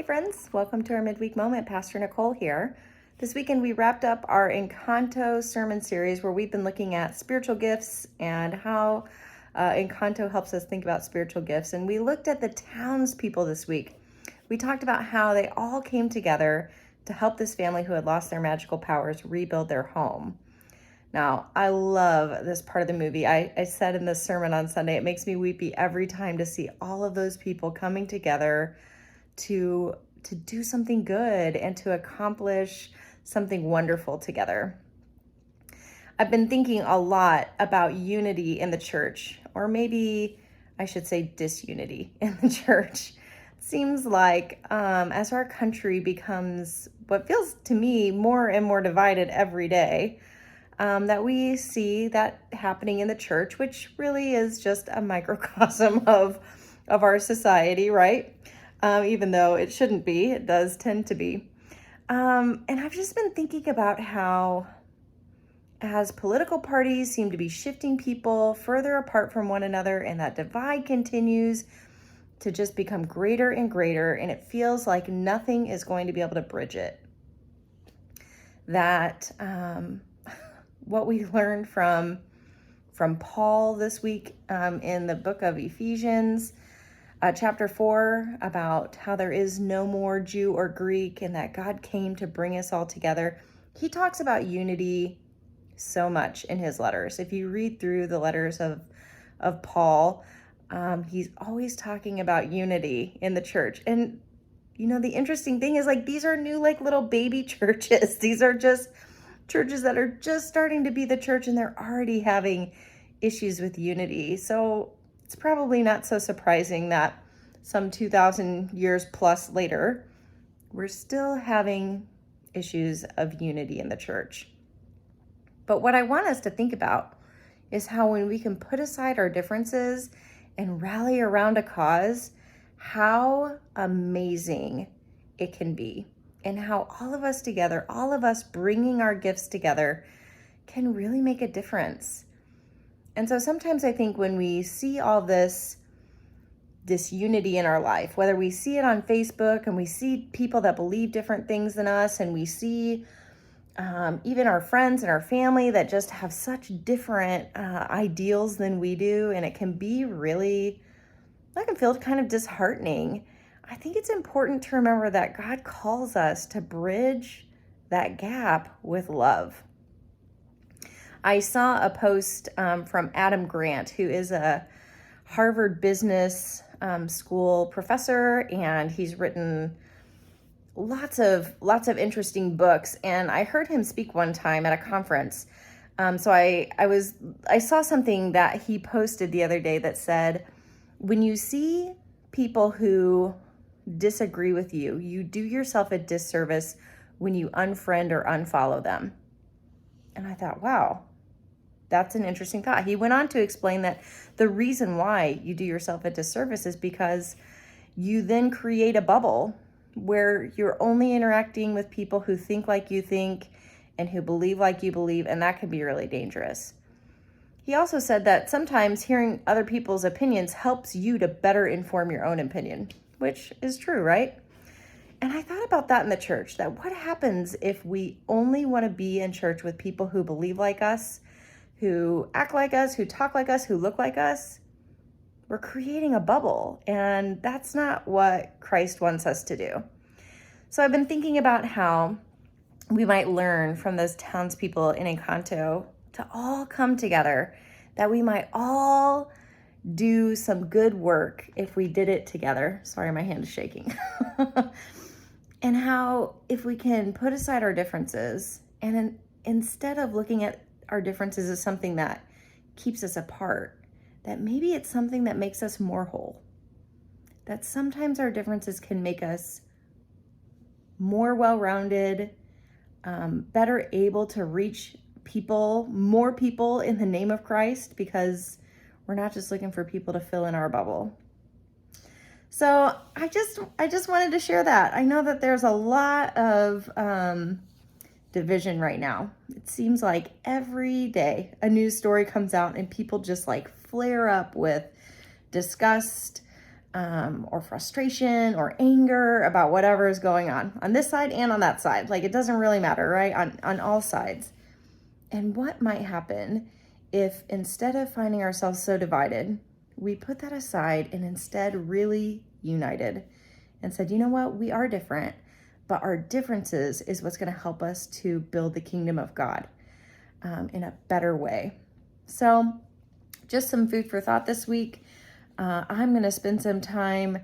Hey friends, welcome to our Midweek Moment. Pastor Nicole here. This weekend we wrapped up our Encanto sermon series where we've been looking at spiritual gifts and how Encanto helps us think about spiritual gifts. And we looked at the townspeople this week. We talked about how they all came together to help this family who had lost their magical powers rebuild their home. Now, I love this part of the movie. I said in the sermon on Sunday, it makes me weepy every time to see all of those people coming together to do something good and to accomplish something wonderful together. I've been thinking a lot about unity in the church, or maybe I should say disunity in the church. It seems like as our country becomes what feels to me more and more divided every day, that we see that happening in the church, which really is just a microcosm of our society, right? Even though it shouldn't be, it does tend to be. And I've just been thinking about how as political parties seem to be shifting people further apart from one another, and that divide continues to just become greater and greater, and it feels like nothing is going to be able to bridge it. That what we learned from Paul this week in the book of Ephesians, chapter 4, about how there is no more Jew or Greek and that God came to bring us all together. He talks about unity so much in his letters. If you read through the letters of Paul, he's always talking about unity in the church. And, you know, the interesting thing is, like, these are new, like, little baby churches. These are just churches that are just starting to be the church, and they're already having issues with unity. So it's probably not so surprising that some 2,000 years plus later, we're still having issues of unity in the church. But what I want us to think about is how when we can put aside our differences and rally around a cause, how amazing it can be, and how all of us together, all of us bringing our gifts together, can really make a difference. And so sometimes I think when we see all this disunity in our life, whether we see it on Facebook and we see people that believe different things than us, and we see even our friends and our family that just have such different ideals than we do, and it can be really, that can feel kind of disheartening. I think it's important to remember that God calls us to bridge that gap with love. I saw a post from Adam Grant, who is a Harvard Business School professor, and he's written lots of interesting books. And I heard him speak one time at a conference. So I saw something that he posted the other day that said, when you see people who disagree with you, you do yourself a disservice when you unfriend or unfollow them. And I thought, wow, that's an interesting thought. He went on to explain that the reason why you do yourself a disservice is because you then create a bubble where you're only interacting with people who think like you think and who believe like you believe, and that can be really dangerous. He also said that sometimes hearing other people's opinions helps you to better inform your own opinion, which is true, right? And I thought about that in the church, that what happens if we only want to be in church with people who believe like us, who act like us, who talk like us, who look like us? We're creating a bubble, and that's not what Christ wants us to do. So I've been thinking about how we might learn from those townspeople in Encanto to all come together, that we might all do some good work if we did it together. Sorry, my hand is shaking. And how if we can put aside our differences, and instead of looking at our differences as something that keeps us apart, that maybe it's something that makes us more whole. That sometimes our differences can make us more well-rounded, better able to reach people, more people in the name of Christ, because we're not just looking for people to fill in our bubble. So I just wanted to share that. I know that there's a lot of division right now. It seems like every day a news story comes out and people just like flare up with disgust, or frustration or anger about whatever is going on this side and on that side. Like, it doesn't really matter, right? On all sides. And what might happen if instead of finding ourselves so divided, we put that aside and instead really united and said, you know what, we are different, but our differences is what's going to help us to build the kingdom of God in a better way. So just some food for thought this week. I'm going to spend some time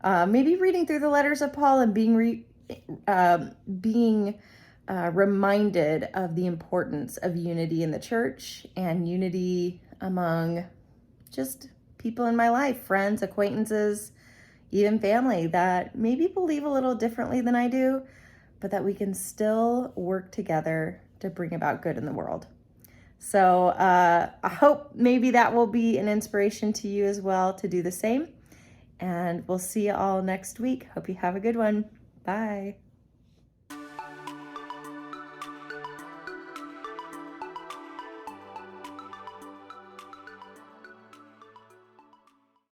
maybe reading through the letters of Paul and being reminded of the importance of unity in the church and unity among just people in my life, friends, acquaintances, even family that maybe believe a little differently than I do, but that we can still work together to bring about good in the world. So I hope maybe that will be an inspiration to you as well to do the same. And we'll see you all next week. Hope you have a good one. Bye.